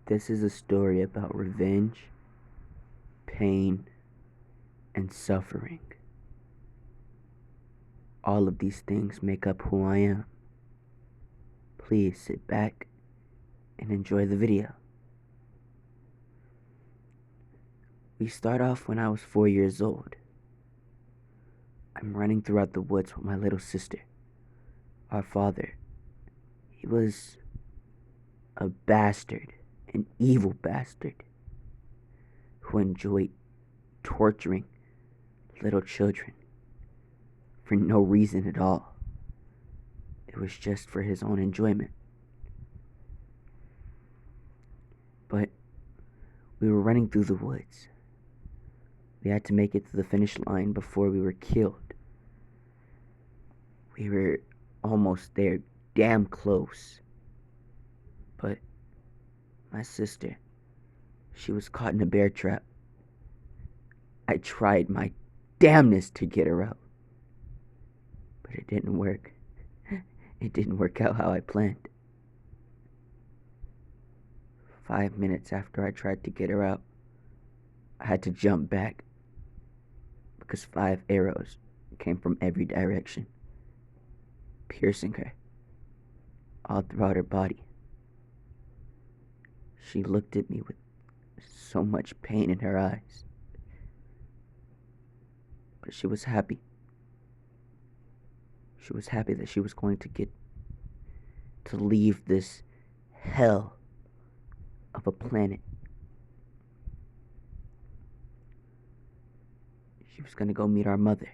This is a story about revenge, pain, and suffering. All of these things make up who I am. Please sit back and enjoy the video. We start off when I was 4 years old. I'm running throughout the woods with my little sister. Our father, he was a bastard, an evil bastard, who enjoyed torturing little children for no reason at all. It was just for his own enjoyment. But we were running through the woods. We had to make it to the finish line before we were killed. We were almost there, damn close. But my sister, she was caught in a bear trap. I tried my damnedest to get her out, but it didn't work. It didn't work out how I planned. 5 minutes after I tried to get her out, I had to jump back because 5 arrows came from every direction, piercing her all throughout her body. She looked at me with so much pain in her eyes, but she was happy. She was happy that she was going to get to leave this hell of a planet. She was going to go meet our mother,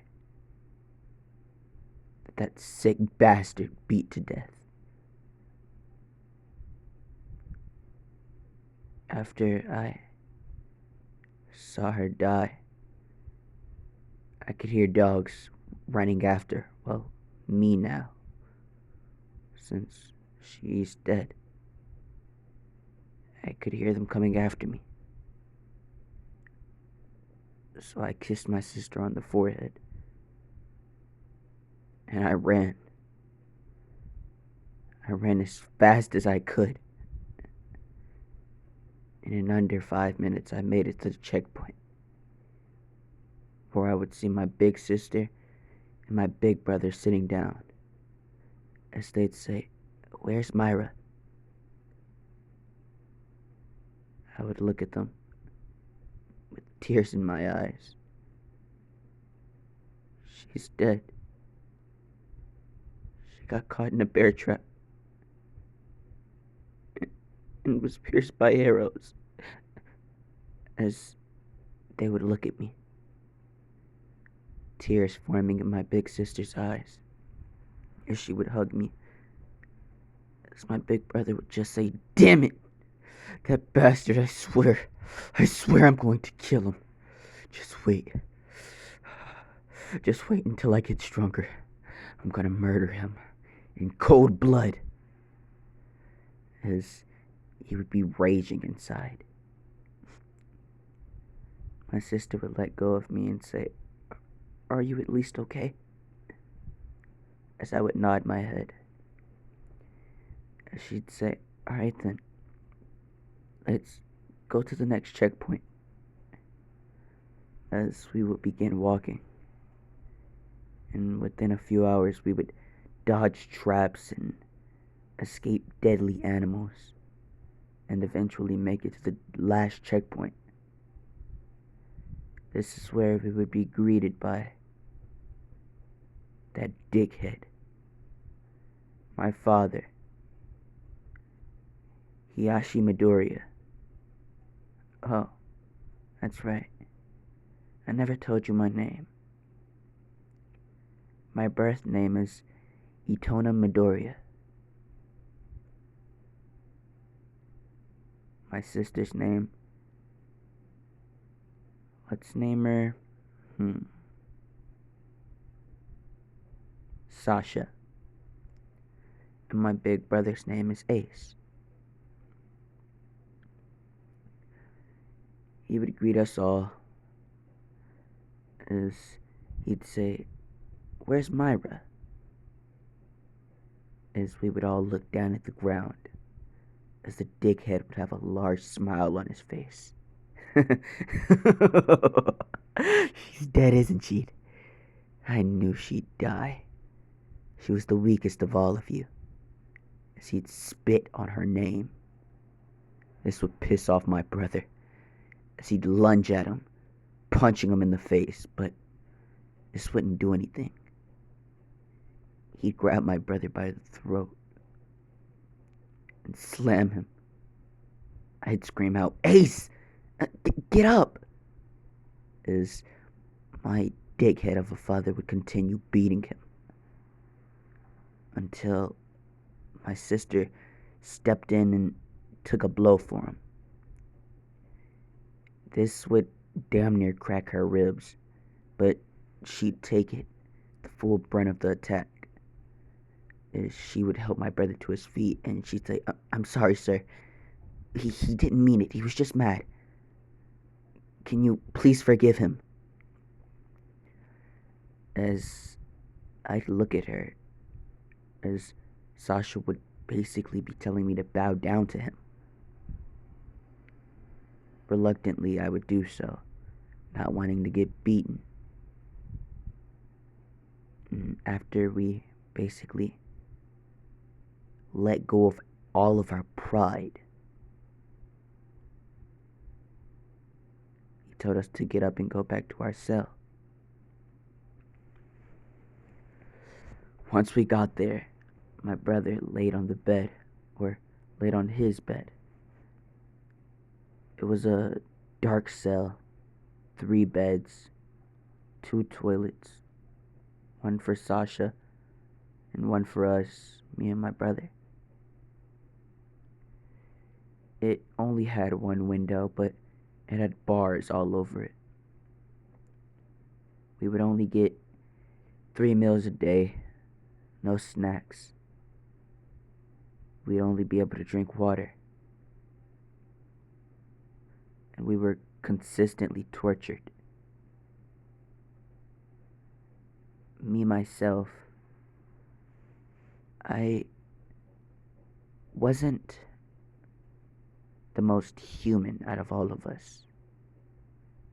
that sick bastard beat to death. After I saw her die, I could hear dogs running after, well, me now, since she's dead. I could hear them coming after me. So I kissed my sister on the forehead, and I ran. I ran as fast as I could. And in under 5 minutes, I made it to the checkpoint, where I would see my big sister and my big brother sitting down, as they'd say, "Where's Myra?" I would look at them with tears in my eyes. She's dead. She got caught in a bear trap and was pierced by arrows, as they would look at me, tears forming in my big sister's eyes, as she would hug me, as my big brother would just say, "Damn it! That bastard, I swear I'm going to kill him. Just wait. Just wait until I get stronger. I'm gonna murder him in cold blood," as he would be raging inside. My sister would let go of me and say, "Are you at least okay?" As I would nod my head. As she'd say, "All right then, let's go to the next checkpoint." As we would begin walking, and within a few hours we would dodge traps and escape deadly animals, and eventually make it to the last checkpoint. This is where we would be greeted by that dickhead, my father, Hiyashi Midoriya. Oh, that's right. I never told you my name. My birth name is Itona Midoriya. My sister's name, let's name her, Sasha. And my big brother's name is Ace. He would greet us all as he'd say, "Where's Myra?" As we would all look down at the ground, as the dickhead would have a large smile on his face. She's dead, isn't she? I knew she'd die. She was the weakest of all of you, as he'd spit on her name. This would piss off my brother, as he'd lunge at him, punching him in the face, but this wouldn't do anything. He'd grab my brother by the throat and slam him. I'd scream out, "Ace! Get up!" as my dickhead of a father would continue beating him until my sister stepped in and took a blow for him. This would damn near crack her ribs, but she'd take it, the full brunt of the attack. As she would help my brother to his feet, and she'd say, "I'm sorry, sir. He didn't mean it. He was just mad. Can you please forgive him?" As I'd look at her, as Sasha would basically be telling me to bow down to him. Reluctantly, I would do so, not wanting to get beaten. And after we basically let go of all of our pride, he told us to get up and go back to our cell. Once we got there, my brother laid on the bed, or laid on his bed. It was a dark cell, 3 beds, 2 toilets, one for Sasha and one for us, me and my brother. It only had 1 window, but it had bars all over it. We would only get 3 meals a day, no snacks. We'd only be able to drink water. And we were consistently tortured. Me, myself, I wasn't the most human out of all of us.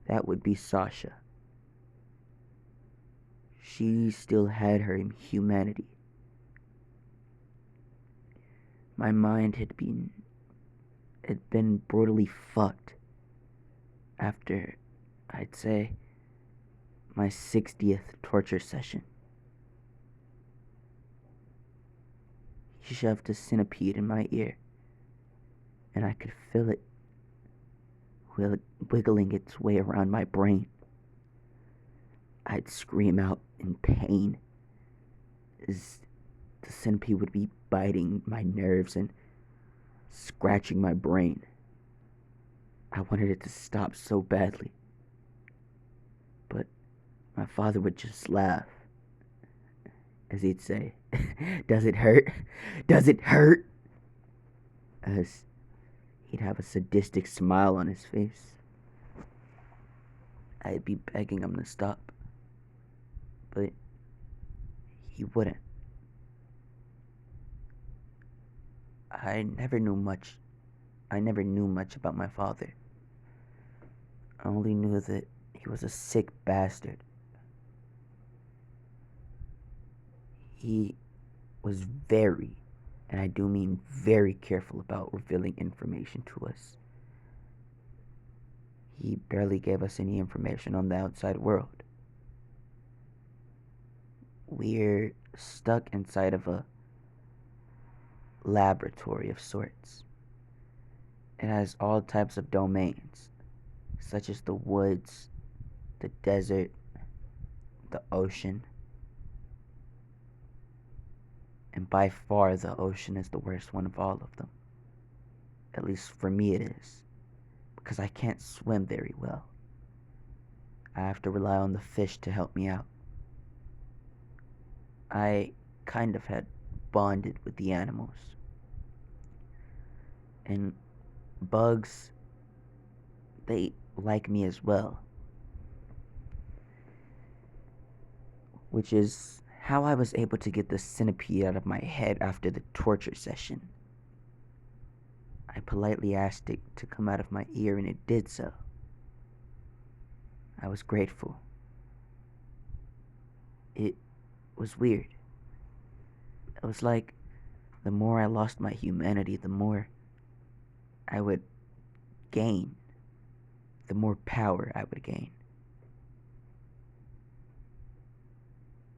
That would be Sasha. She still had her humanity. My mind had been brutally fucked after, I'd say, my 60th torture session. He shoved a centipede in my ear, and I could feel it wiggling its way around my brain. I'd scream out in pain as the centipede would be biting my nerves and scratching my brain. I wanted it to stop so badly, but my father would just laugh, as he'd say, "Does it hurt? Does it hurt?" As he'd have a sadistic smile on his face. I'd be begging him to stop, but he wouldn't. I never knew much about my father. I only knew that he was a sick bastard. He was very, and I do mean very, careful about revealing information to us. He barely gave us any information on the outside world. We're stuck inside of a laboratory of sorts. It has all types of domains, such as the woods, the desert, the ocean. And by far the ocean is the worst one of all of them. At least for me it is, because I can't swim very well. I have to rely on the fish to help me out. I kind of had bonded with the animals. And bugs, they like me as well. Which is how I was able to get the centipede out of my head after the torture session. I politely asked it to come out of my ear, and it did so. I was grateful. It was weird. It was like the more I lost my humanity, the more I would gain, the more power I would gain.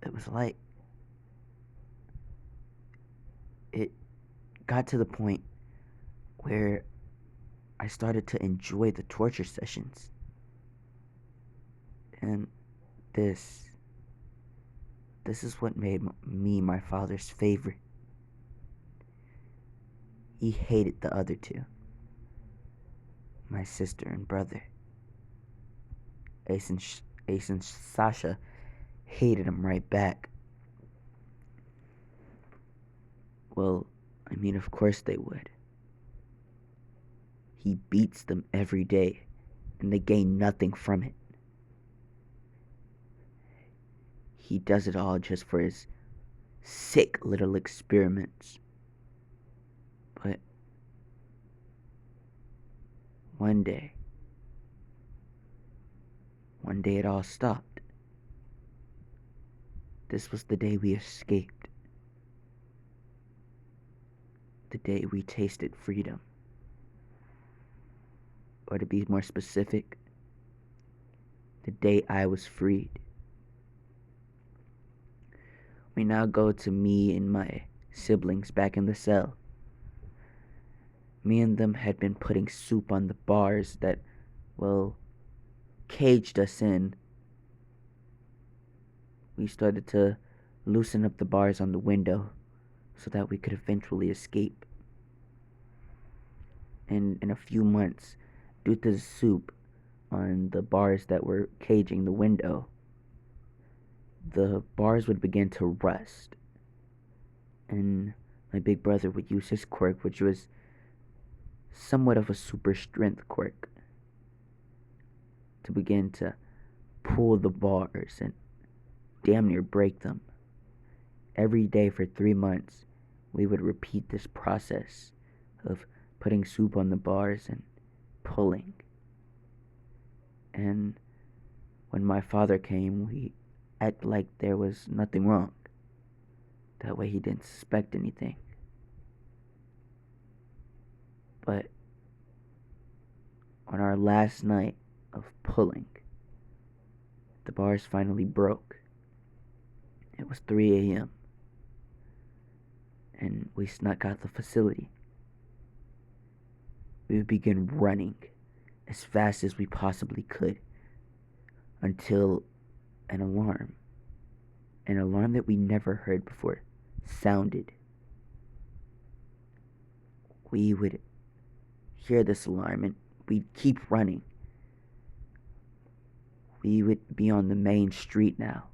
It was like it got to the point where I started to enjoy the torture sessions. And this this is what made me my father's favorite. He hated the other two, my sister and brother. Ace and Sasha hated him right back. Well, I mean, of course they would. He beats them every day, and they gain nothing from it. He does it all just for his sick little experiments. But one day it all stopped. This was the day we escaped. The day we tasted freedom. Or to be more specific, the day I was freed. We now go to me and my siblings back in the cell. Me and them had been putting soup on the bars that, well, caged us in. We started to loosen up the bars on the window so that we could eventually escape. And in a few months, due to the soup on the bars that were caging the window, the bars would begin to rust. And my big brother would use his quirk, which was somewhat of a super strength quirk, to begin to pull the bars and damn near break them. Every day for 3 months, we would repeat this process of putting soup on the bars and pulling. And when my father came, we acted like there was nothing wrong. That way he didn't suspect anything. But on our last night of pulling, the bars finally broke. It was 3 a.m. and we snuck out the facility. We would begin running as fast as we possibly could until an alarm that we never heard before, sounded. We would hear this alarm and we'd keep running. We would be on the main street now,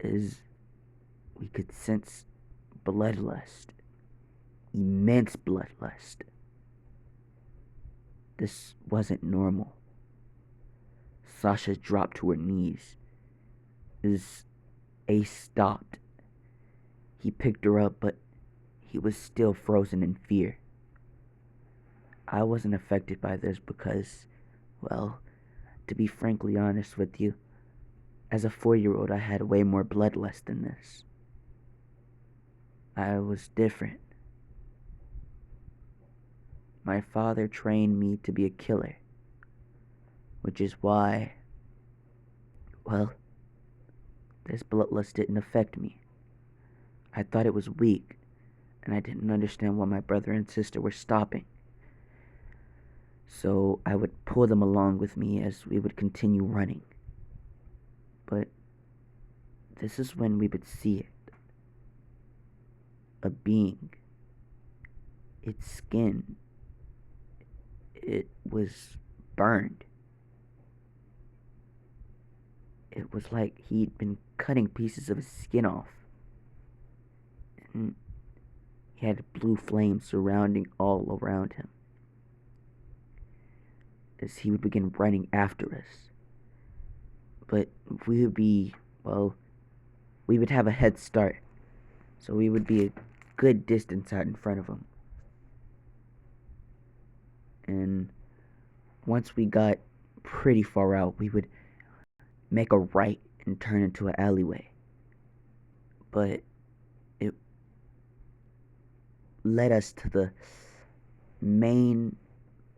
as we could sense bloodlust, immense bloodlust. This wasn't normal. Sasha dropped to her knees. As Ace stopped, he picked her up, but he was still frozen in fear. I wasn't affected by this because, well, to be frankly honest with you, as a 4-year-old, I had way more bloodlust than this. I was different. My father trained me to be a killer, which is why, well, this bloodlust didn't affect me. I thought it was weak, and I didn't understand why my brother and sister were stopping. So I would pull them along with me as we would continue running. But this is when we would see it. A being. Its skin, it was burned. It was like he'd been cutting pieces of his skin off. And he had blue flames surrounding all around him as he would begin running after us. But we would be, well, we would have a head start. So we would be a good distance out in front of him. Once we got pretty far out, we would make a right and turn into an alleyway. But it led us to the main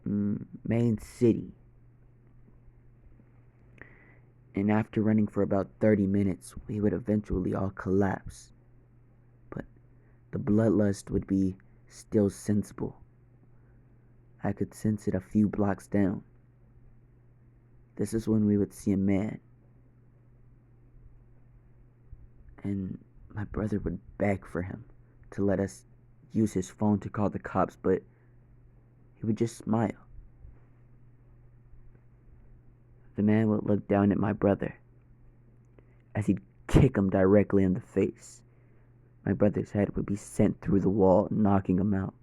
main city. And after running for about 30 minutes, we would eventually all collapse. But the bloodlust would be still sensible. I could sense it a few blocks down. This is when we would see a man, and my brother would beg for him to let us use his phone to call the cops, but he would just smile. The man would look down at my brother as he'd kick him directly in the face. My brother's head would be sent through the wall, knocking him out.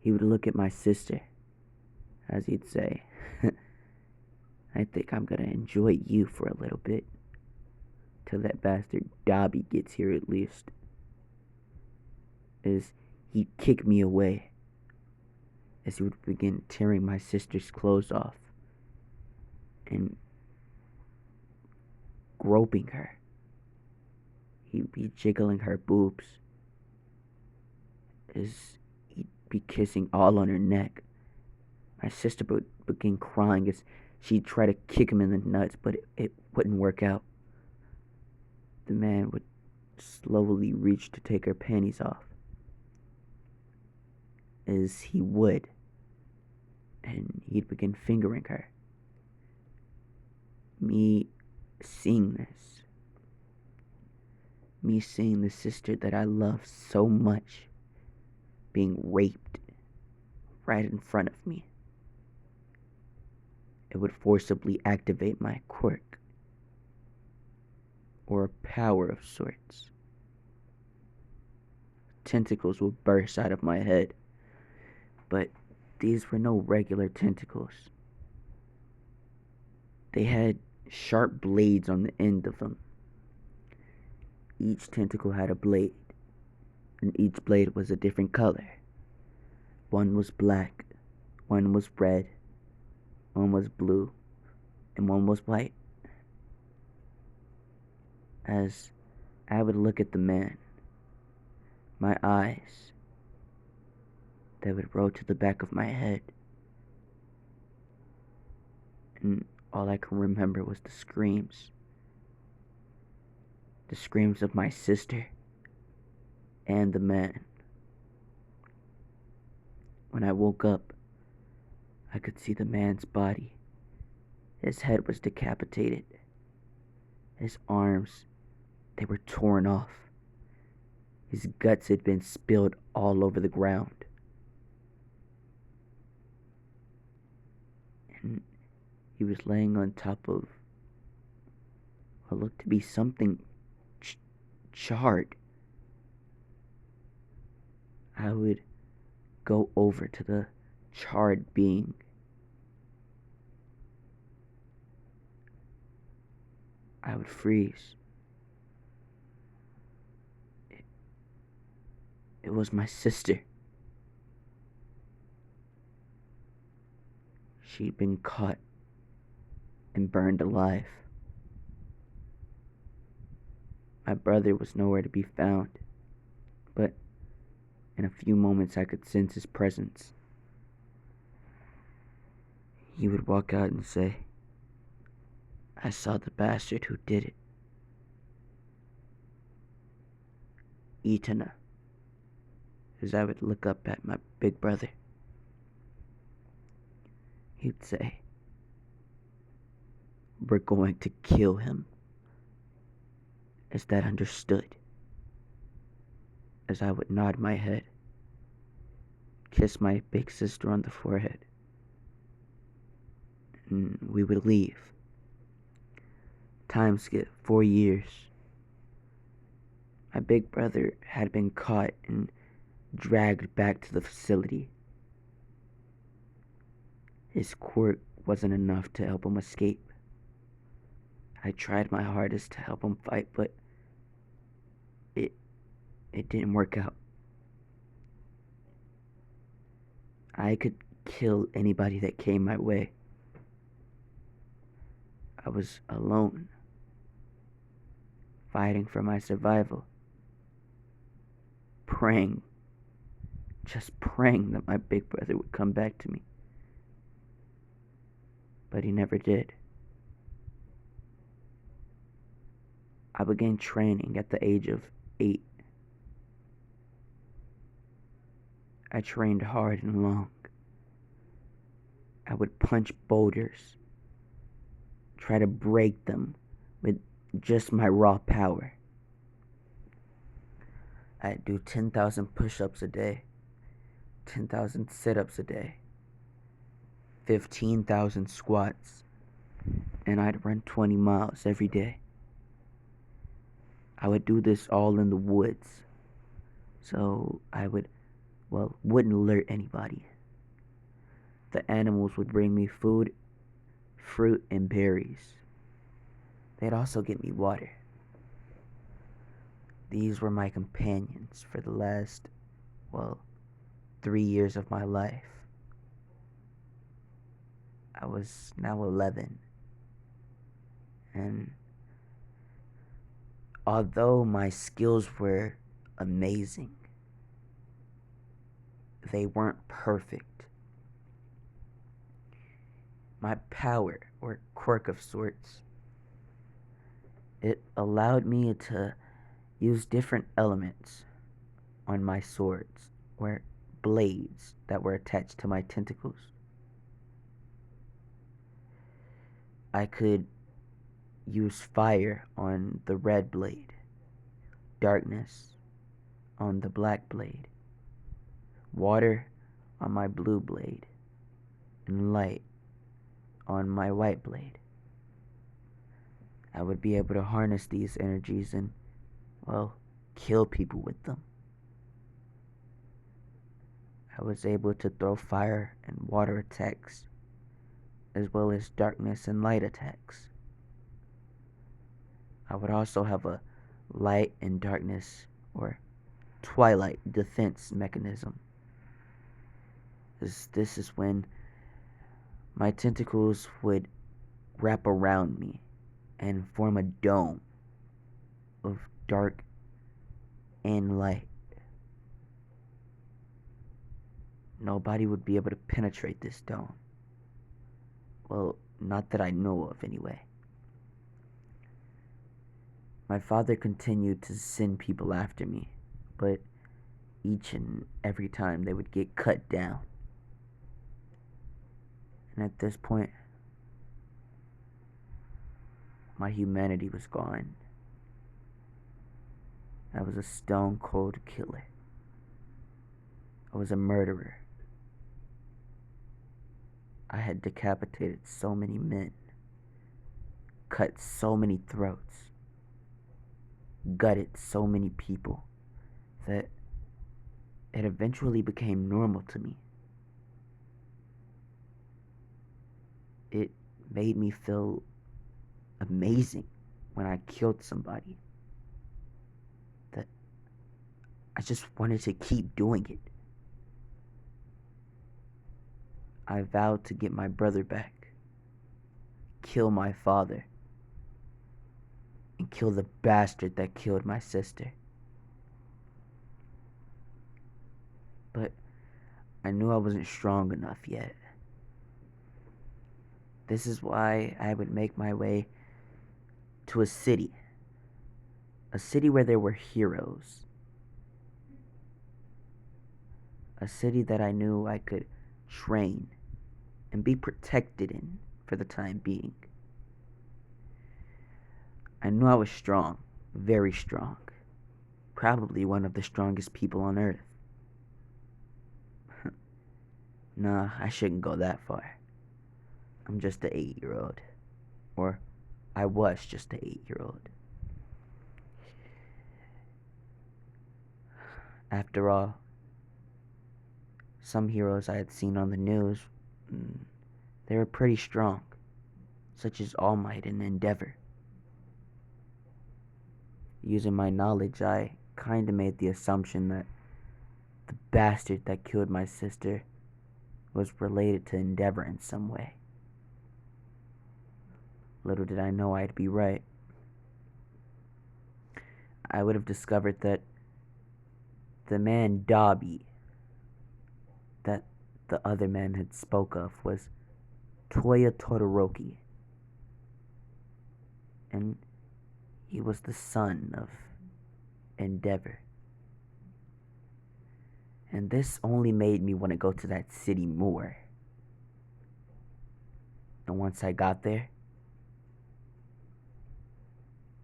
He would look at my sister as he'd say, I think I'm gonna enjoy you for a little bit. Till that bastard Dobby gets here at least. As he'd kick me away. As he would begin tearing my sister's clothes off. And groping her. He'd be jiggling her boobs. As he'd be kissing all on her neck. My sister would begin crying as she'd try to kick him in the nuts, but it wouldn't work out. The man would slowly reach to take her panties off. As he would. And he'd begin fingering her. Me seeing this. Me seeing the sister that I love so much being raped right in front of me. It would forcibly activate my quirk, or a power of sorts. Tentacles would burst out of my head, but these were no regular tentacles. They had sharp blades on the end of them. Each tentacle had a blade, and each blade was a different color. One was black, one was red, one was blue, and one was white. As I would look at the man, my eyes, they would roll to the back of my head, and all I can remember was the screams of my sister and the man. When I woke up, I could see the man's body. His head was decapitated. His arms, they were torn off. His guts had been spilled all over the ground. And he was laying on top of what looked to be something charred. I would go over to the charred being. I would freeze. It was my sister. She'd been caught and burned alive. My brother was nowhere to be found, but in a few moments I could sense his presence. He would walk out and say, I saw the bastard who did it. Itana. As I would look up at my big brother. He'd say, we're going to kill him. Is that understood? As I would nod my head, kiss my big sister on the forehead, and we would leave. Time skip 4 years. My big brother had been caught and dragged back to the facility. His quirk wasn't enough to help him escape. I tried my hardest to help him fight, but it didn't work out. I could kill anybody that came my way. I was alone, fighting for my survival, praying, just praying that my big brother would come back to me. But he never did. I began training at the age of 8. I trained hard and long. I would punch boulders, try to break them with just my raw power. I'd do 10,000 push-ups a day, 10,000 sit-ups a day, 15,000 squats, and I'd run 20 miles every day. I would do this all in the woods, so I wouldn't alert anybody. The animals would bring me food, fruit, and berries. They'd also get me water. These were my companions for the last, 3 years of my life. I was now 11, and although my skills were amazing, they weren't perfect. My power, or quirk of sorts, it allowed me to use different elements on my swords, or blades that were attached to my tentacles. I could use fire on the red blade, darkness on the black blade, water on my blue blade, and light on my white blade. I would be able to harness these energies and, kill people with them. I was able to throw fire and water attacks, as well as darkness and light attacks. I would also have a light and darkness, or twilight, defense mechanism. This is when my tentacles would wrap around me and form a dome of dark and light. Nobody would be able to penetrate this dome. Well, not that I know of, anyway. My father continued to send people after me, but each and every time they would get cut down. And at this point, my humanity was gone. I was a stone cold killer. I was a murderer. I had decapitated so many men, cut so many throats, gutted so many people, that it eventually became normal to me. It made me feel amazing when I killed somebody, that I just wanted to keep doing it. I vowed to get my brother back, kill my father, and kill the bastard that killed my sister. But I knew I wasn't strong enough yet. This is why I would make my way to a city where there were heroes, a city that I knew I could train and be protected in for the time being. I knew I was strong, very strong, probably one of the strongest people on earth. Nah, I shouldn't go that far. I'm just an 8-year-old. Or I was just an 8-year-old. After all, some heroes I had seen on the news, they were pretty strong, such as All Might and Endeavor. Using my knowledge, I kinda made the assumption that the bastard that killed my sister was related to Endeavor in some way. Little did I know I'd be right. I would have discovered that the man Dobby that the other man had spoke of was Toya Todoroki, and he was the son of Endeavor. And this only made me want to go to that city more. And once I got there,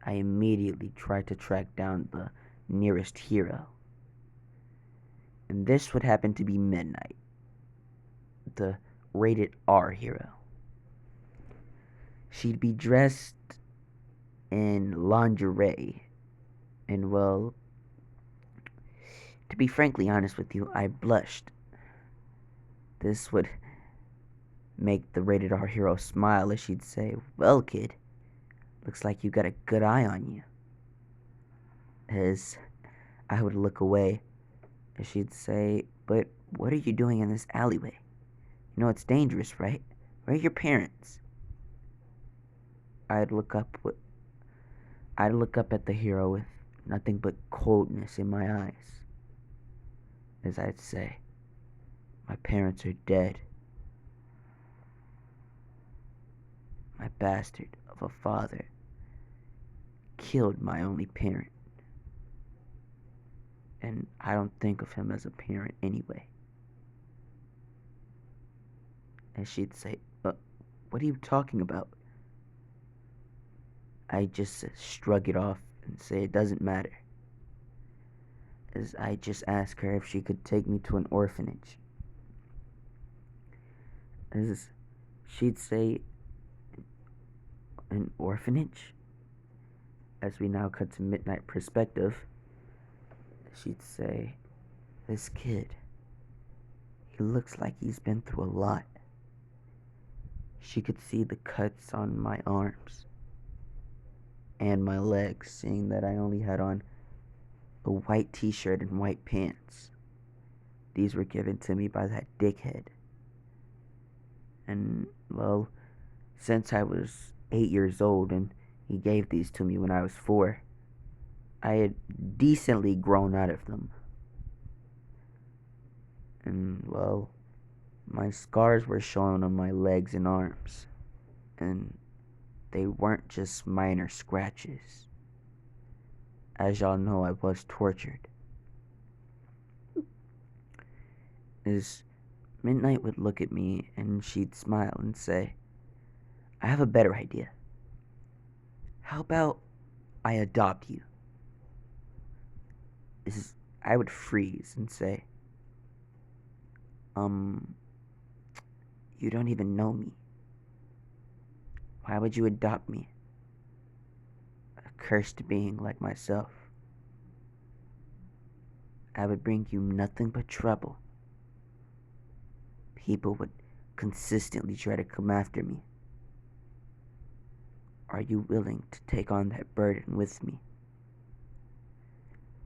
I immediately tried to track down the nearest hero. And this would happen to be Midnight, the rated R hero. She'd be dressed in lingerie, and well, to be frankly honest with you, I blushed. This would make the rated R hero smile as she'd say, "Well, kid, looks like you got a good eye on you." As I would look away, as she'd say, "But what are you doing in this alleyway? You know it's dangerous, right? Where are your parents?" I'd look up with, I'd look up at the hero with nothing but coldness in my eyes, as I'd say, "My parents are dead. My bastard of a father killed my only parent, and I don't think of him as a parent anyway." And she'd say, "What are you talking about?" I just shrug it off and say it doesn't matter, as I just ask her if she could take me to an orphanage. As she'd say, "An orphanage?" As we now cut to Midnight perspective, she'd say, "This kid, he looks like he's been through a lot." She could see the cuts on my arms and my legs, seeing that I only had on a white t-shirt and white pants. These were given to me by that dickhead. And, well, since I was 8 years old and he gave these to me when I was 4, I had decently grown out of them. And, well, my scars were showing on my legs and arms, and they weren't just minor scratches. As y'all know, I was tortured. As Midnight would look at me and she'd smile and say, "I have a better idea. How about I adopt you?" I would freeze and say, "You don't even know me. Why would you adopt me? A cursed being like myself. I would bring you nothing but trouble. People would consistently try to come after me. Are you willing to take on that burden with me?"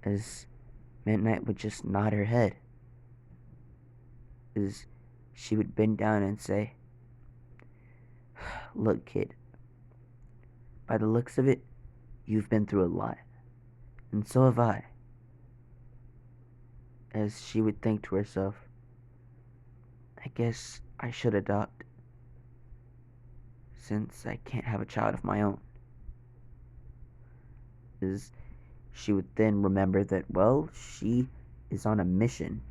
As Midnight would just nod her head, as she would bend down and say, "Look, kid, by the looks of it, you've been through a lot, and so have I." As she would think to herself, "I guess I should adopt, since I can't have a child of my own." As she would then remember that, well, she is on a mission,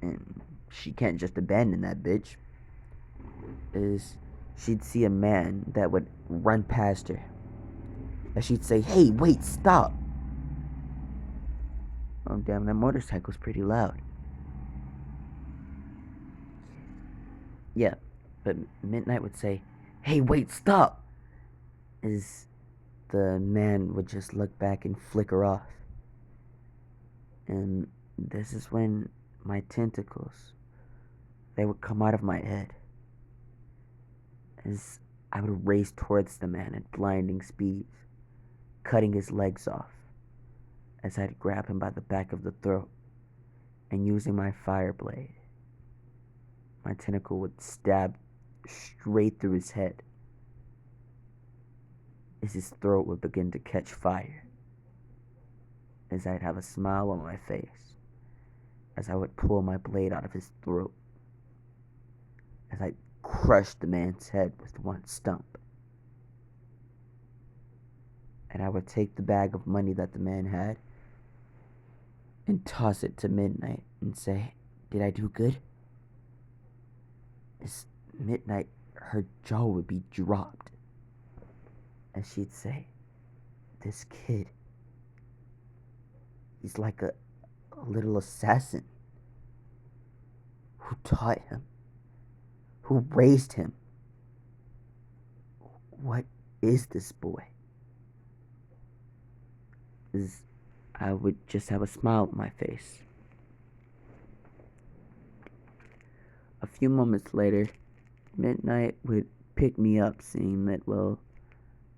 and she can't just abandon that bitch. As she'd see a man that would run past her, and she'd say, "Hey, wait, stop." Oh, damn, that motorcycle's pretty loud. Yeah, but Midnight would say, "Hey, wait, stop." As the man would just look back and flicker off. And this is when my tentacles, they would come out of my head, as I would race towards the man at blinding speed, cutting his legs off, as I'd grab him by the back of the throat and using my fire blade, my tentacle would stab straight through his head as his throat would begin to catch fire, as I'd have a smile on my face as I would pull my blade out of his throat, as I crushed the man's head with one stump. And I would take the bag of money that the man had and toss it to Midnight and say, "Did I do good?" As Midnight, her jaw would be dropped, and she'd say, "This kid, he's like a little assassin. Who taught him? Who raised him? What is this boy?" As I would just have a smile on my face. A few moments later, Midnight would pick me up, seeing that, well,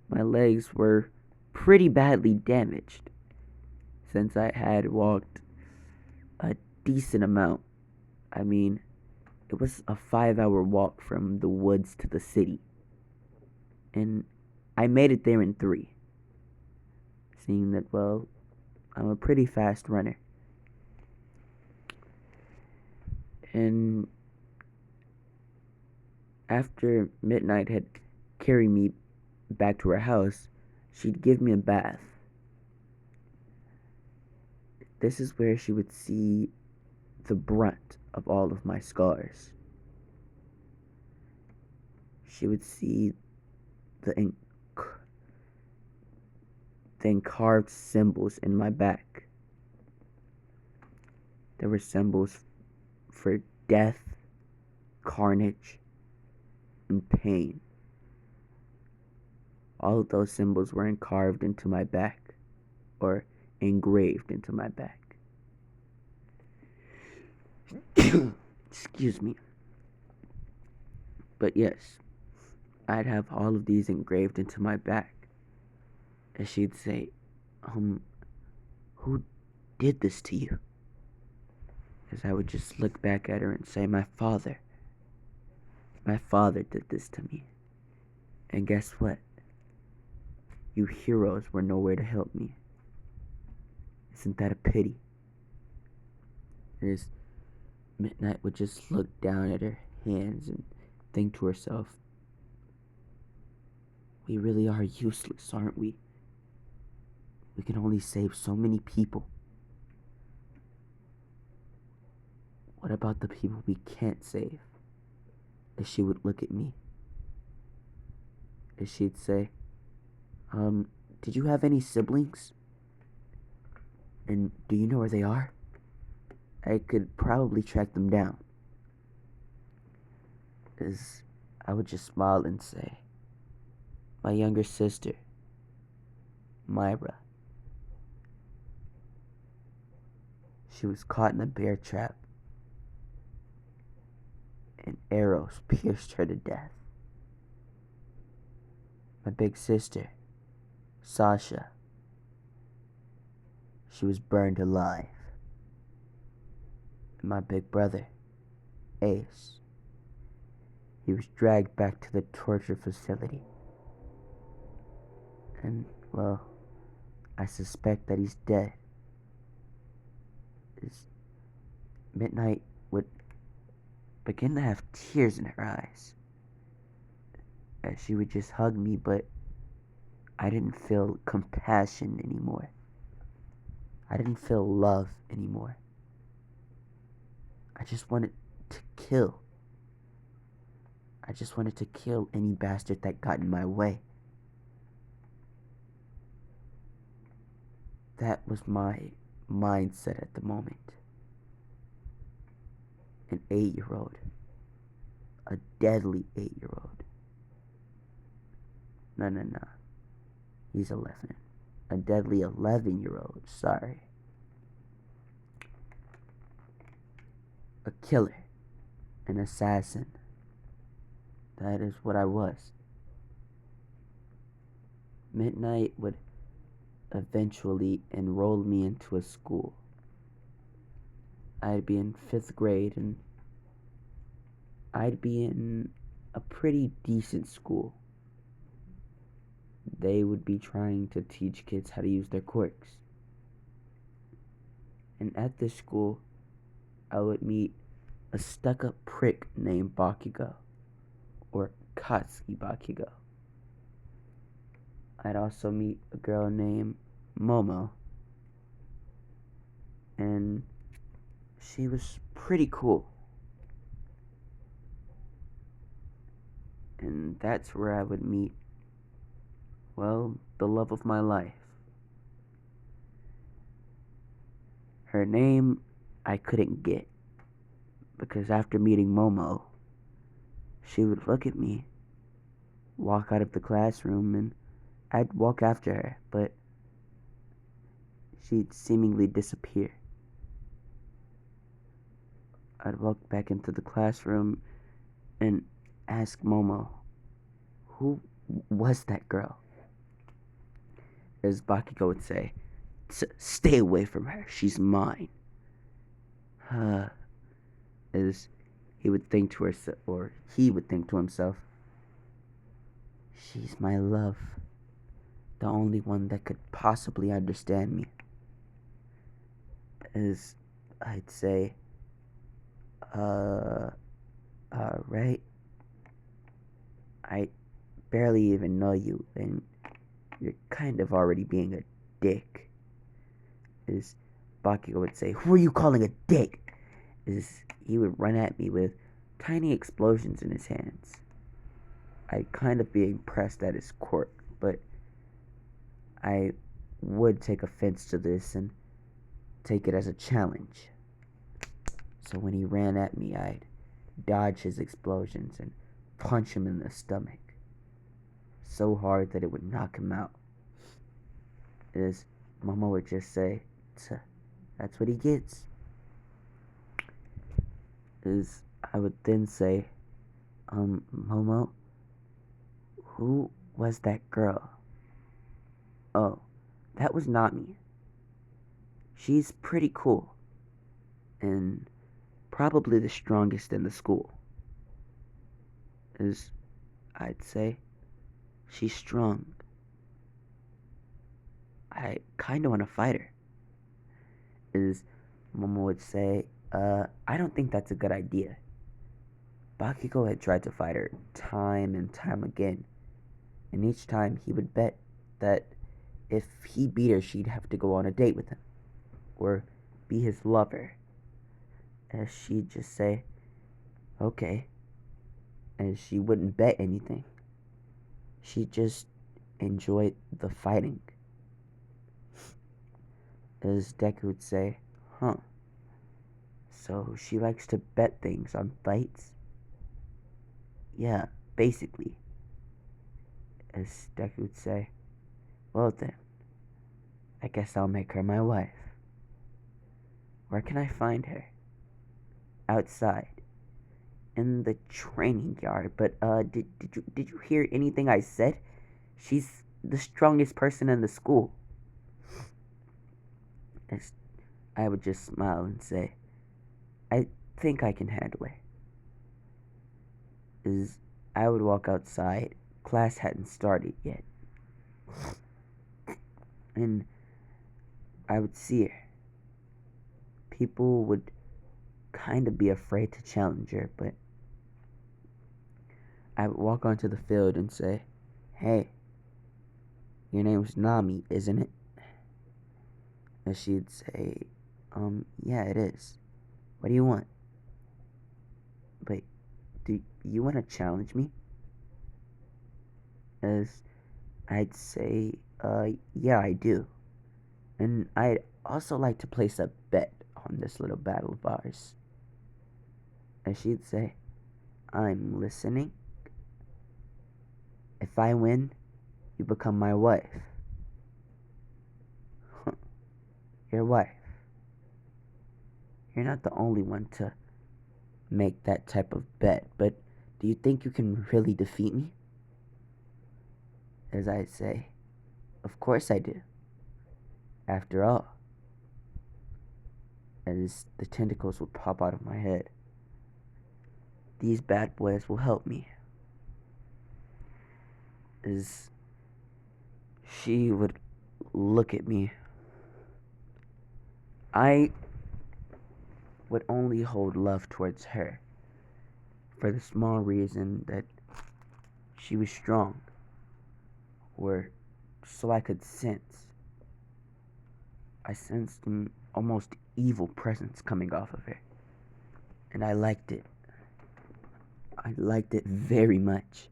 my legs were pretty badly damaged, since I had walked a decent amount. I mean, it was a 5-hour walk from the woods to the city, and I made it there in 3, seeing that, well, I'm a pretty fast runner. And after Midnight had carried me back to her house, she'd give me a bath. This is where she would see the brunt of all of my scars. She would see the carved symbols in my back. There were symbols for death, carnage, and pain. All of those symbols were carved into my back, or engraved into my back. Excuse me. But yes, I'd have all of these engraved into my back. And she'd say, who did this to you? As I would just look back at her and say, my father. My father did this to me. And guess what? You heroes were nowhere to help me. Isn't that a pity? As Midnight would just look down at her hands and think to herself, we really are useless, aren't we? We can only save so many people. What about the people we can't save? As she would look at me, as she'd say, did you have any siblings? And do you know where they are? I could probably track them down. As I would just smile and say, my younger sister, Myra. She was caught in a bear trap, and arrows pierced her to death. My big sister, Sasha, she was burned alive. And my big brother, Ace, he was dragged back to the torture facility. And, well, I suspect that he's dead. As Midnight would begin to have tears in her eyes, as she would just hug me, but I didn't feel compassion anymore. I didn't feel love anymore. I just wanted to kill. I just wanted to kill any bastard that got in my way. That was my mindset at the moment. An 8-year-old. A deadly 8-year-old. No. He's 11. A deadly 11-year-old, sorry. A killer. An assassin. That is what I was. Midnight would eventually enroll me into a school. I'd be in 5th grade, and I'd be in a pretty decent school. They would be trying to teach kids how to use their quirks. And at this school, I would meet a stuck up prick named Bakugo, or Katsuki Bakugo. I'd also meet a girl named Momo, and she was pretty cool. And that's where I would meet, well, the love of my life. Her name I couldn't get, because after meeting Momo, she would look at me, walk out of the classroom, and I'd walk after her, but she'd seemingly disappear. I'd walk back into the classroom and ask Momo, who was that girl? As Bakugo would say, stay away from her, she's mine. As he would think to herself, or he would think to himself, she's my love, the only one that could possibly understand me. As I'd say, right? I barely even know you, and you're kind of already being a dick. As Bakugo would say, who are you calling a dick? As he would run at me with tiny explosions in his hands. I'd kind of be impressed at his quirk, but I would take offense to this and take it as a challenge. So when he ran at me, I'd dodge his explosions and punch him in the stomach so hard that it would knock him out. As Momo would just say, that's what he gets. As I would then say, Momo, who was that girl? Oh, that was Nami. She's pretty cool, and probably the strongest in the school. As I'd say, she's strong. I kinda wanna fight her. As Momo would say, I don't think that's a good idea. Bakugo had tried to fight her time and time again, and each time he would bet that if he beat her, she'd have to go on a date with him, or be his lover. As she'd just say, okay, and she wouldn't bet anything. She just enjoyed the fighting. As Deku would say, huh, so she likes to bet things on fights? Yeah, basically. As Deku would say, well then, I guess I'll make her my wife. Where can I find her? Outside. In the training yard. But did you hear anything I said? She's the strongest person in the school. As I would just smile and say, I think I can handle her. As I would walk outside, class hadn't started yet. And I would see her. People would kind of be afraid to challenge her, but I would walk onto the field and say, hey, your name's Nami, isn't it? And she'd say, yeah, it is. What do you want? But do you want to challenge me? As I'd say, yeah, I do. And I'd also like to place a bet on this little battle of ours. And she'd say, I'm listening. If I win, you become my wife. Your wife. You're not the only one to make that type of bet, but do you think you can really defeat me? As I say, of course I do. After all, as the tentacles would pop out of my head, these bad boys will help me. As she would look at me, I would only hold love towards her for the small reason that she was strong, or so I could sense. I sensed an almost evil presence coming off of her, and I liked it. I liked it very much.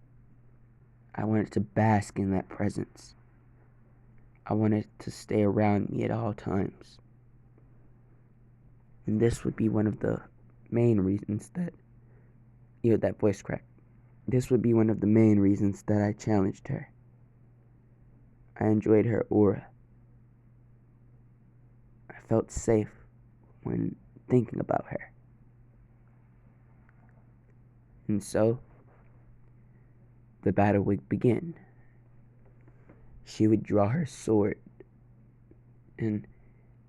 I wanted to bask in that presence. I wanted to stay around me at all times. And this would be one of the main reasons that, that voice crack. This would be one of the main reasons that I challenged her. I enjoyed her aura. I felt safe when thinking about her. And so, the battle would begin. She would draw her sword, and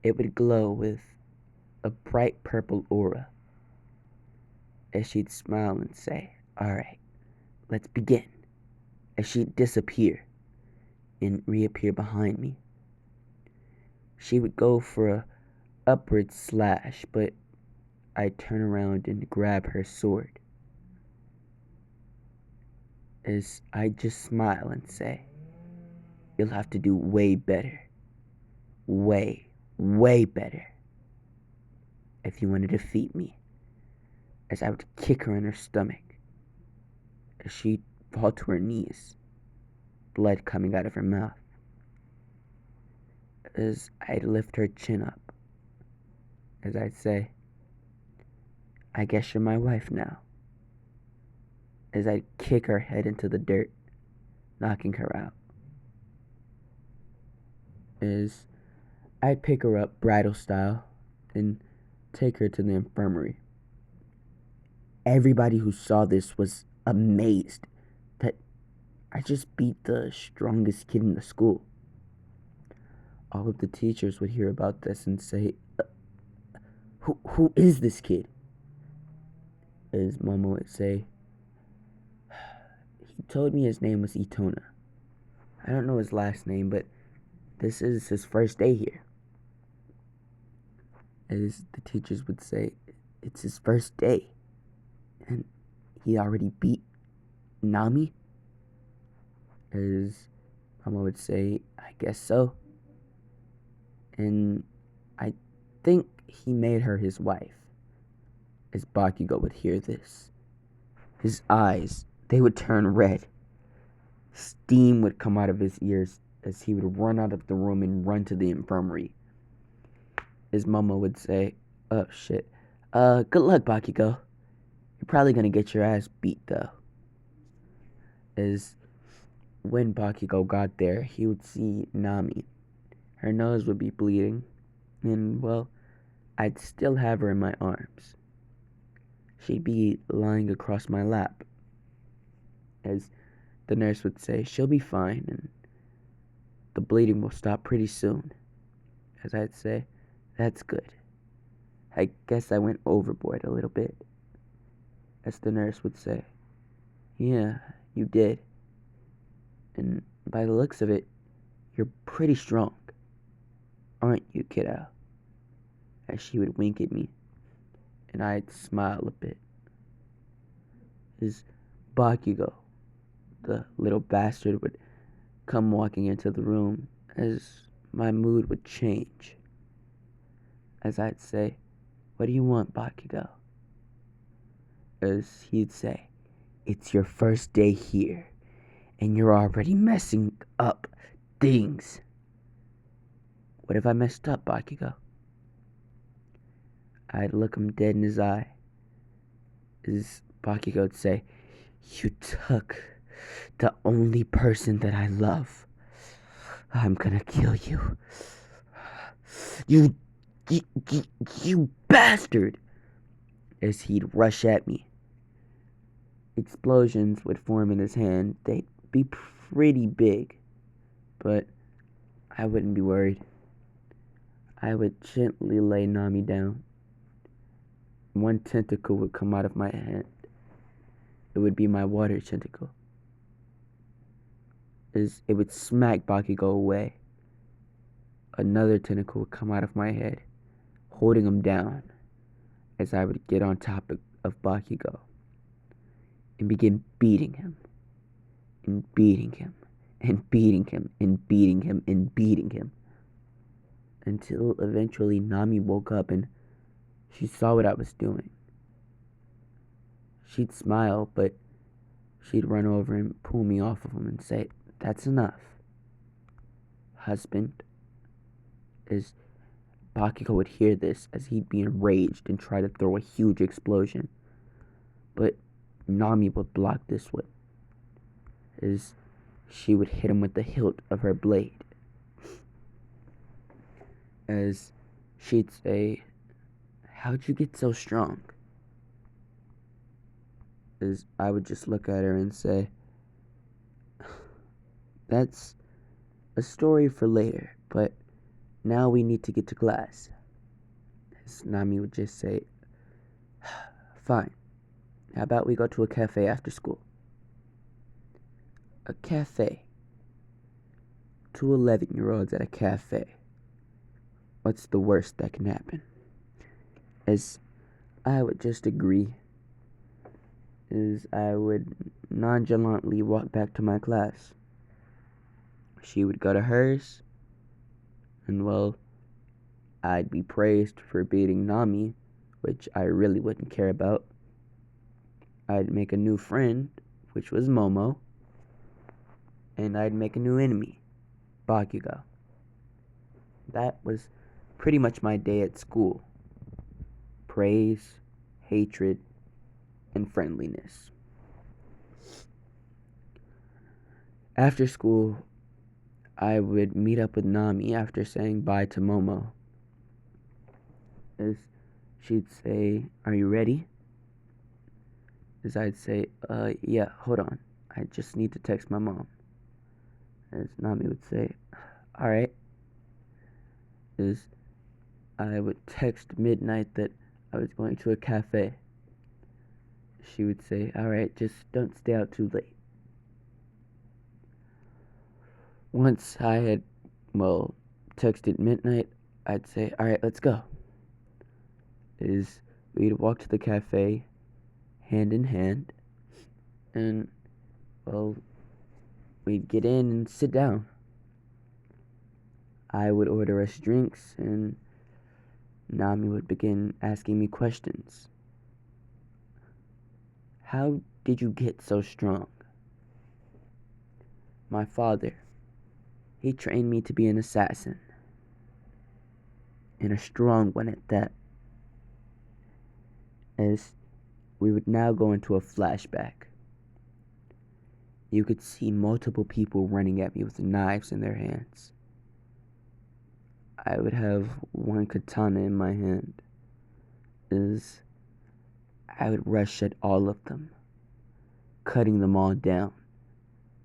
it would glow with a bright purple aura, as she'd smile and say, "Alright, let's begin," as she'd disappear and reappear behind me. She would go for a upward slash, but I'd turn around and grab her sword, as I'd just smile and say, "You'll have to do way better. Way, way better if you want to defeat me," as I would kick her in her stomach, as she'd fall to her knees, blood coming out of her mouth, as I'd lift her chin up, as I'd say, "I guess you're my wife now," as I'd kick her head into the dirt, knocking her out, as I'd pick her up bridal style and take her to the infirmary. Everybody who saw this was amazed that I just beat the strongest kid in the school. All of the teachers would hear about this and say, who is this kid?" As Mama would say, "He told me his name was Itona. I don't know his last name, but this is his first day here." As the teachers would say, "It's his first day, and he already beat Nami?" As Mama would say, "I guess so. And I think he made her his wife." As Bakugo would hear this, his eyes, they would turn red. Steam would come out of his ears as he would run out of the room and run to the infirmary. His mama would say, "Oh shit, good luck, Bakugo. You're probably gonna get your ass beat though." As when Bakugo got there, he would see Nami. Her nose would be bleeding, and well, I'd still have her in my arms. She'd be lying across my lap, as the nurse would say, "She'll be fine, and the bleeding will stop pretty soon." As I'd say, "That's good. I guess I went overboard a little bit." As the nurse would say, "Yeah, you did. And by the looks of it, you're pretty strong, aren't you, kiddo?" As she would wink at me, and I'd smile a bit. As Bakugo, the little bastard, would come walking into the room, as my mood would change. As I'd say, "What do you want, Bakugo?" As he'd say, "It's your first day here, and you're already messing up things." "What have I messed up, Bakugo?" I'd look him dead in his eye, as Bakugo would say, "You took the only person that I love. I'm gonna kill you. You, you bastard!" As he'd rush at me. Explosions would form in his hand. They'd be pretty big, but I wouldn't be worried. I would gently lay Nami down. One tentacle would come out of my hand, it would be my water tentacle. As it would smack Bakugo away, another tentacle would come out of my head, holding him down as I would get on top of Bakugo and begin beating him and beating him and beating him and beating him and beating him until eventually Nami woke up and she saw what I was doing. She'd smile, but she'd run over and pull me off of him and say, "That's enough, husband." As Bakugo would hear this, as he'd be enraged and try to throw a huge explosion. But Nami would block this whip, as she would hit him with the hilt of her blade. As she'd say, "How'd you get so strong?" As I would just look at her and say, "That's a story for later, but now we need to get to class." As Nami would just say, "Fine. How about we go to a cafe after school?" A cafe. 2 11-year-olds at a cafe. What's the worst that can happen? As I would just agree, as I would nonchalantly walk back to my class. She would go to hers, and well, I'd be praised for beating Nami, which I really wouldn't care about. I'd make a new friend, which was Momo, and I'd make a new enemy, Bakugo. That was pretty much my day at school. Praise, hatred, and friendliness. After school, I would meet up with Nami after saying bye to Momo. As she'd say, "Are you ready?" As I'd say, yeah, hold on. I just need to text my mom." As Nami would say, "Alright." As I would text midnight that I was going to a cafe. She would say, "Alright, just don't stay out too late." Once I had, texted midnight, I'd say, "Alright, let's go." As we'd walk to the cafe, hand in hand, and, we'd get in and sit down. I would order us drinks, and Nami would begin asking me questions. "How did you get so strong?" My father, he trained me to be an assassin, and a strong one at that. As we would now go into a flashback. You could see multiple people running at me with knives in their hands. I would have one katana in my hand, as I would rush at all of them, cutting them all down,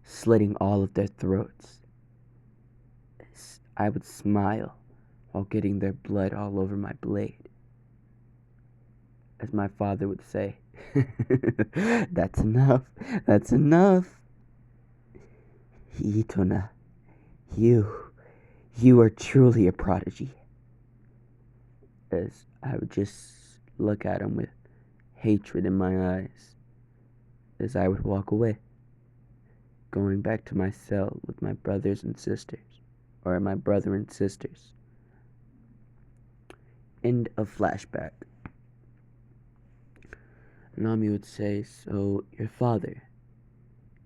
slitting all of their throats. As I would smile while getting their blood all over my blade. As my father would say, "That's enough, that's enough. Hitona, you are truly a prodigy." As I would just look at him with hatred in my eyes, as I would walk away, going back to my cell with my brothers and sisters, or my brother and sisters. End of flashback. Nami would say, "So your father,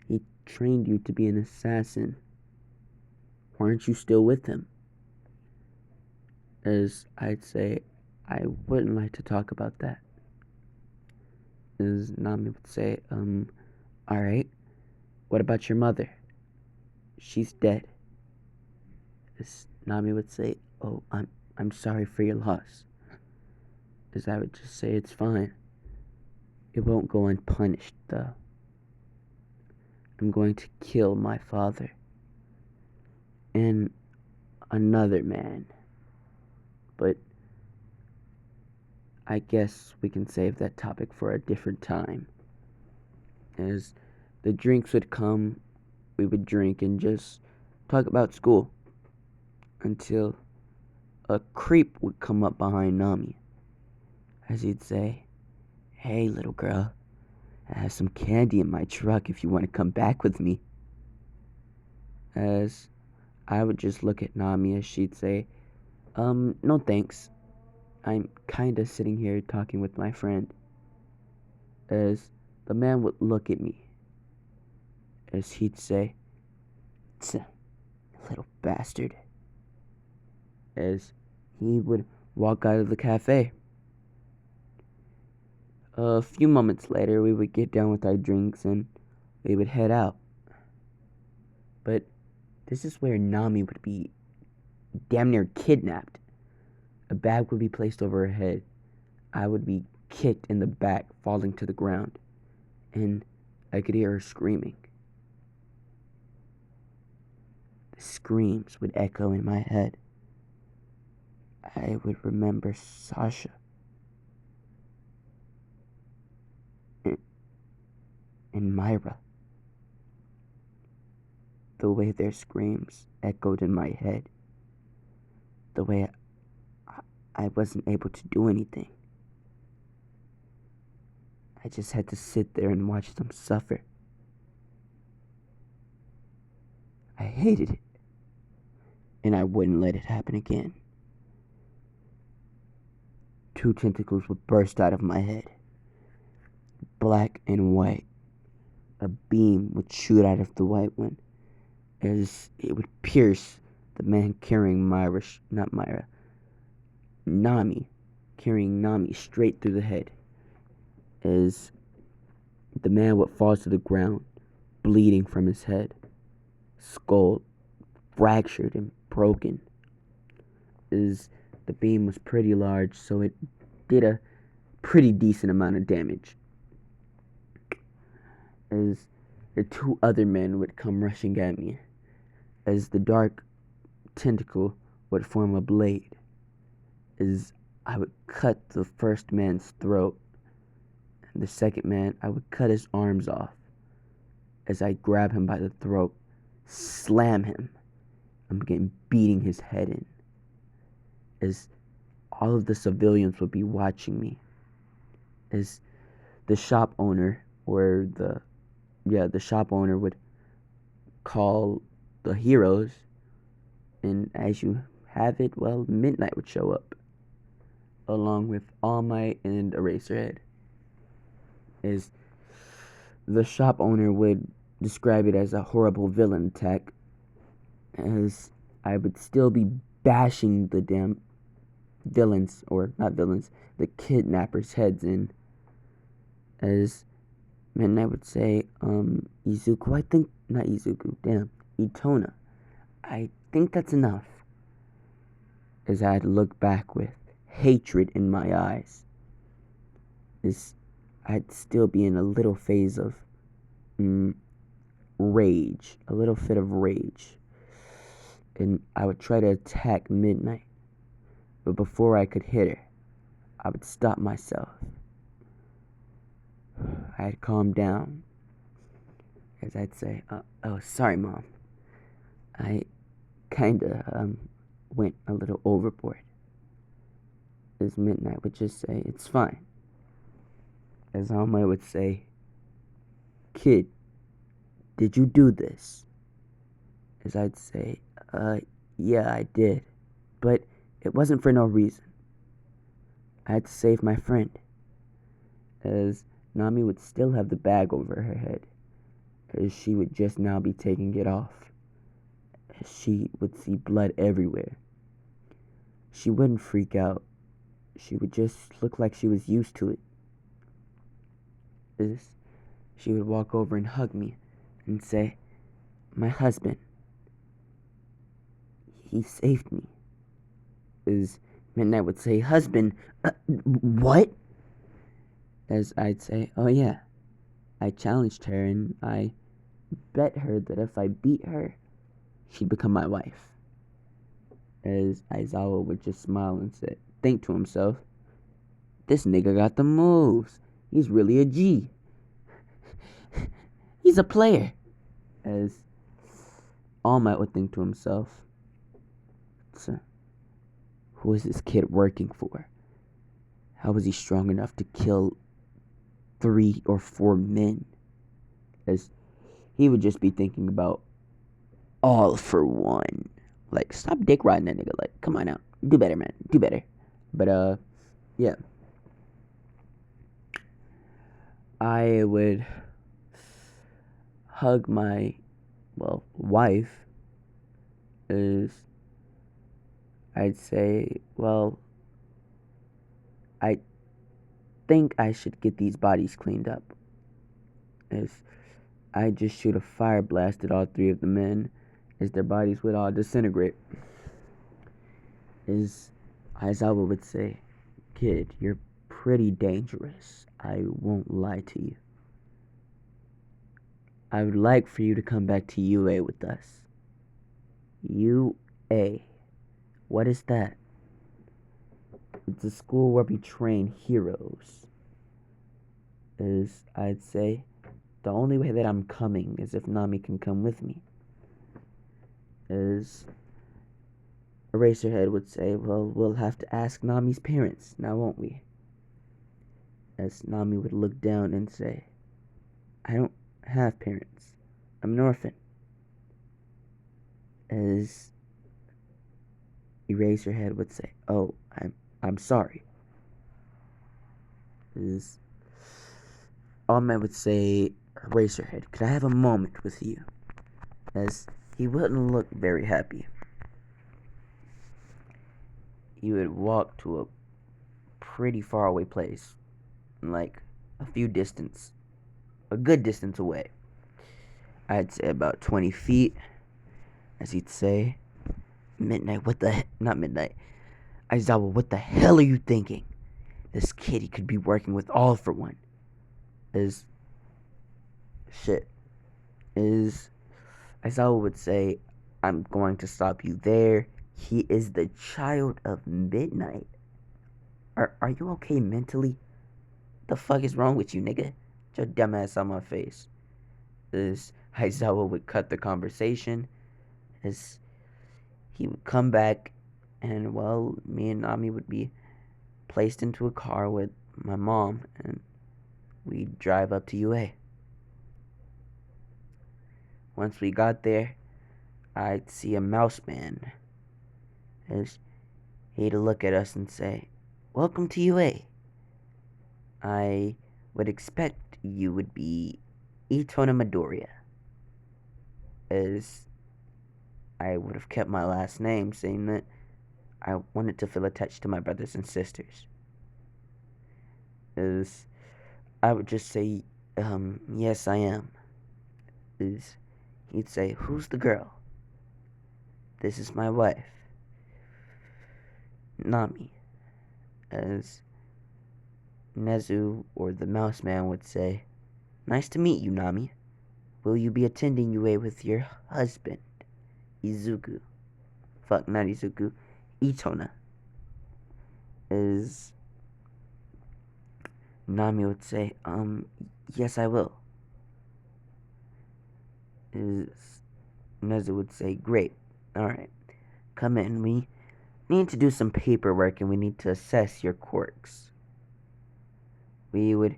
he trained you to be an assassin. Why aren't you still with him?" As I'd say, "I wouldn't like to talk about that." As Nami would say, "Alright, what about your mother? She's dead." As Nami would say, "Oh, I'm sorry for your loss." As I would just say, "It's fine. It won't go unpunished, though. I'm going to kill my father and another man. But I guess we can save that topic for a different time." As the drinks would come, we would drink and just talk about school until a creep would come up behind Nami. As he'd say, "Hey, little girl, I have some candy in my truck if you want to come back with me." As I would just look at Nami as she'd say, no thanks. I'm kinda sitting here talking with my friend. As the man would look at me as he'd say, "Tch, little bastard." As he would walk out of the cafe. A few moments later, we would get done with our drinks and we would head out. But this is where Nami would be damn near kidnapped. A bag would be placed over her head. I would be kicked in the back, falling to the ground, and I could hear her screaming. The screams would echo in my head. I would remember Sasha and Myra. The way their screams echoed in my head. The way I wasn't able to do anything. I just had to sit there and watch them suffer. I hated it, and I wouldn't let it happen again. 2 tentacles would burst out of my head, black and white. A beam would shoot out of the white one as it would pierce the man carrying Nami, carrying Nami straight through the head. As the man would fall to the ground, bleeding from his head, skull fractured and broken. As the beam was pretty large, so it did a pretty decent amount of damage. As the 2 other men would come rushing at me, as the dark tentacle would form a blade, as I would cut the first man's throat, and the second man, I would cut his arms off, as I grab him by the throat, slam him, and begin beating his head in, as all of the civilians would be watching me, as the shop owner, or the shop owner would call the heroes, and as you have it, well, Midnight would show up, along with All Might and Eraserhead. As the shop owner would describe it as a horrible villain attack, as I would still be bashing the damn villains, or not villains, the kidnappers' heads in, as Midnight would say, Izuku, I think, not Izuku, damn, Itona, I think that's enough. As I'd look back with hatred in my eyes, as I'd still be in a little phase of rage, a little fit of rage, and I would try to attack Midnight, but before I could hit her, I would stop myself. I'd calm down, as I'd say, "Oh, sorry, Mom. I kinda went a little overboard." As Midnight would just say, "It's fine." As All Might would say, "Kid, did you do this?" As I'd say, yeah, I did. But it wasn't for no reason. I had to save my friend." As Nami would still have the bag over her head, as she would just now be taking it off, as she would see blood everywhere. She wouldn't freak out. She would just look like she was used to it. As she would walk over and hug me and say, "My husband, he saved me." As Midnight would say, "Husband, what?" As I'd say, "Oh yeah, I challenged her and I bet her that if I beat her, she'd become my wife." As Aizawa would just smile and think to himself, "This nigga got the moves. He's really a G." He's a player. As All Might would think to himself, so, who is this kid working for? How is he strong enough to kill 3 or 4 men? As he would just be thinking about all for one. Like, stop dick riding that nigga. Like, come on out. Do better, man. Do better. But, yeah. I would hug my, wife. Is I'd say, I think I should get these bodies cleaned up. As I just shoot a fire blast at all 3 of the men, as their bodies would all disintegrate. As Aizawa would say, kid, you're pretty dangerous. I won't lie to you. I would like for you to come back to UA with us. UA. What is that? It's a school where we train heroes. I'd say, the only way that I'm coming is if Nami can come with me. Eraserhead would say, well, we'll have to ask Nami's parents, now won't we? As Nami would look down and say, I don't have parents. I'm an orphan. As Eraserhead would say, oh, I'm sorry. As All Might would say, Eraserhead, could I have a moment with you? As he wouldn't look very happy. He would walk to a pretty far away place, like a good distance away. I'd say about 20 feet, as he'd say, Midnight, not Midnight, Aizawa, what the hell are you thinking? This kid, he could be working with all for one. Aizawa would say, I'm going to stop you there. He is the child of Midnight. Are you okay mentally? The fuck is wrong with you, nigga? Get your dumb ass on my face. Aizawa would cut the conversation. As he would come back, and me and Nami would be placed into a car with my mom, and we'd drive up to UA. Once we got there, I'd see a mouse man. As he'd look at us and say, welcome to UA. I would expect you would be Itona Midoriya. As I would have kept my last name, saying that I wanted to feel attached to my brothers and sisters. As I would just say, yes, I am. As he'd say, who's the girl? This is my wife, Nami. As Nezu, or the mouse man, would say, nice to meet you, Nami. Will you be attending UA with your husband, Izuku? Fuck, not Izuku. Itona. As Nami would say, yes, I will. As Nezu would say, great. Alright. Come in. We need to do some paperwork and we need to assess your quirks. We would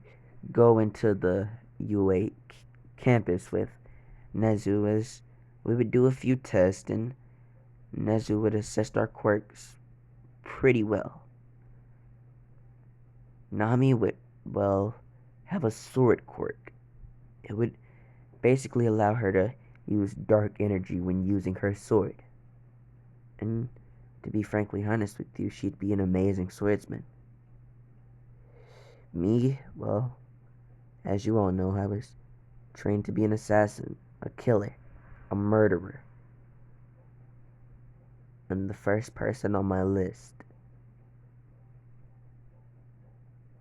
go into the UA campus with Nezu, as we would do a few tests and Nezu would assess our quirks pretty well. Nami would, have a sword quirk. It would basically allow her to use dark energy when using her sword. And to be frankly honest with you, she'd be an amazing swordsman. Me, as you all know, I was trained to be an assassin, a killer, a murderer. And the first person on my list,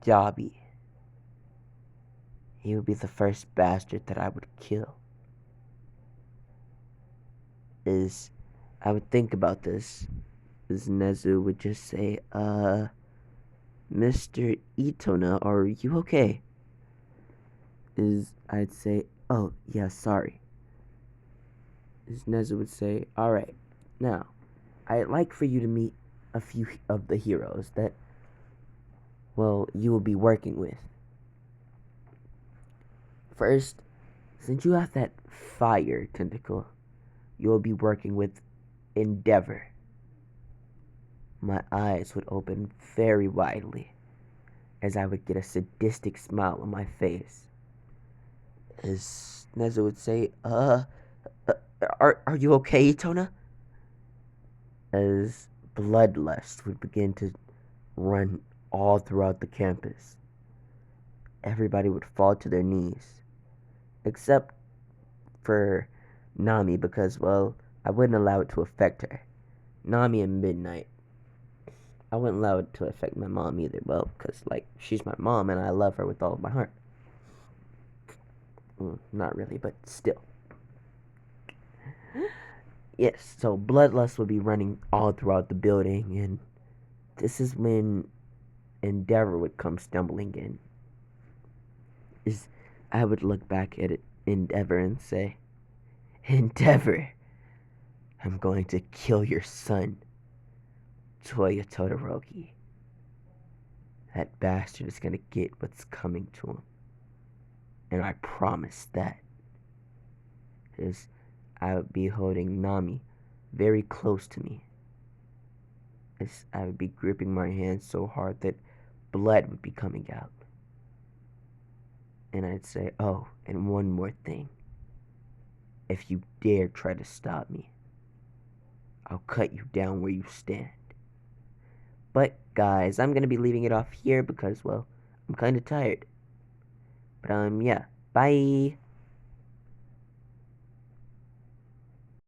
Jabi. He would be the first bastard that I would kill. I would think about this, as Nezu would just say, Mr. Itona, are you okay? I'd say, Oh, yeah, sorry. As Neza would say, alright, now, I'd like for you to meet a few of the heroes that, well, you will be working with. First, since you have that fire tentacle, you will be working with Endeavor. My eyes would open very widely as I would get a sadistic smile on my face. As Neza would say, uh are you okay, Tona? As bloodlust would begin to run all throughout the campus. Everybody would fall to their knees, except for Nami, because, well, I wouldn't allow it to affect her. Nami and Midnight. I wouldn't allow it to affect my mom either, well, because, like, she's my mom and I love her with all of my heart. Not really, but still. Yes, so Bloodlust would be running all throughout the building, and this is when Endeavor would come stumbling in. Is I would look back at it, Endeavor, and say, Endeavor, I'm going to kill your son, Toya Todoroki. That bastard is going to get what's coming to him. And I promise that. Is I would be holding Nami very close to me. As I would be gripping my hand so hard that blood would be coming out. And I'd say, oh, and one more thing. If you dare try to stop me, I'll cut you down where you stand. But, guys, I'm going to be leaving it off here because, well, I'm kind of tired. But, yeah. Bye.